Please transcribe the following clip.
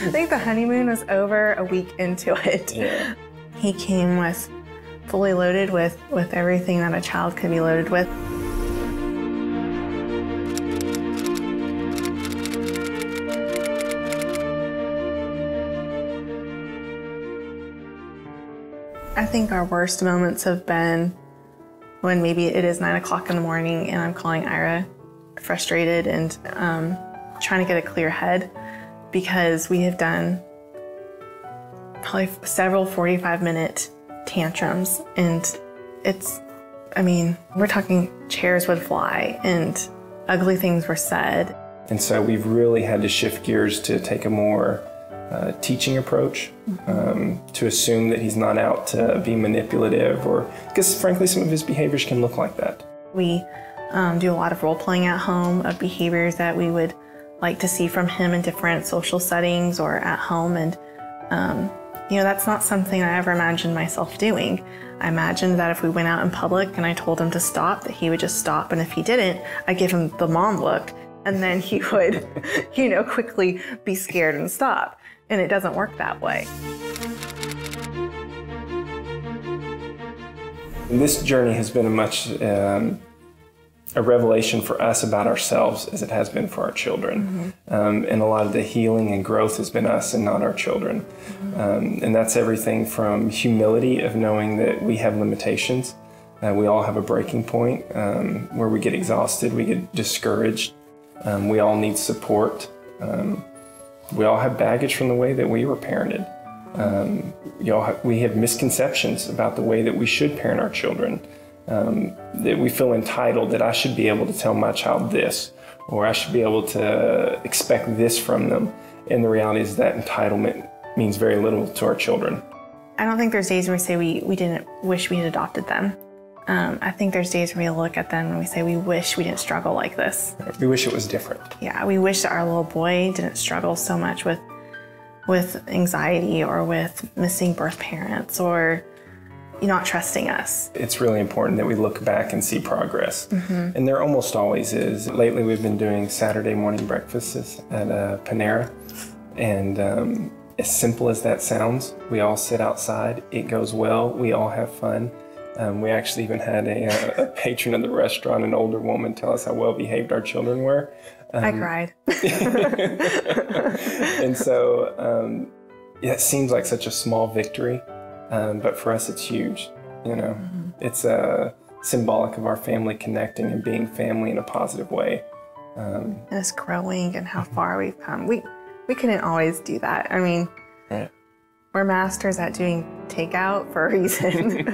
I think the honeymoon was over a week into it. Yeah. He came with fully loaded with everything that a child could be loaded with. I think our worst moments have been when maybe it is 9 o'clock in the morning and I'm calling Ira frustrated and trying to get a clear head because we have done probably several 45-minute tantrums, and we're talking chairs would fly and ugly things were said. And so we've really had to shift gears to take a more teaching approach, to assume that he's not out to be manipulative, or because frankly some of his behaviors can look like that. We do a lot of role playing at home of behaviors that we would like to see from him in different social settings or at home, and that's not something I ever imagined myself doing. I imagined that if we went out in public and I told him to stop, that he would just stop, and if he didn't, I'd give him the mom look, and then he would, quickly be scared and stop. And it doesn't work that way. And this journey has been a revelation for us about ourselves as it has been for our children. And a lot of the healing and growth has been us and not our children. And that's everything from humility of knowing that we have limitations. We all have a breaking point where we get exhausted, we get discouraged. We all need support. We all have baggage from the way that we were parented. We have misconceptions about the way that we should parent our children. That we feel entitled that I should be able to tell my child this, or I should be able to expect this from them. And the reality is that entitlement means very little to our children. I don't think there's days where we say we didn't wish we had adopted them. I think there's days where we look at them and we say we wish we didn't struggle like this. We wish it was different. Yeah, we wish that our little boy didn't struggle so much with anxiety or with missing birth parents or not trusting us. It's really important that we look back and see progress. And there almost always is. Lately we've been doing Saturday morning breakfasts at Panera. And as simple as that sounds, we all sit outside, it goes well, we all have fun. We actually even had a patron of the restaurant, an older woman, tell us how well behaved our children were. I cried. And so it seems like such a small victory. But for us, it's huge, It's symbolic of our family connecting and being family in a positive way. And it's growing and how far we've come. We couldn't always do that. Right. We're masters at doing takeout for a reason.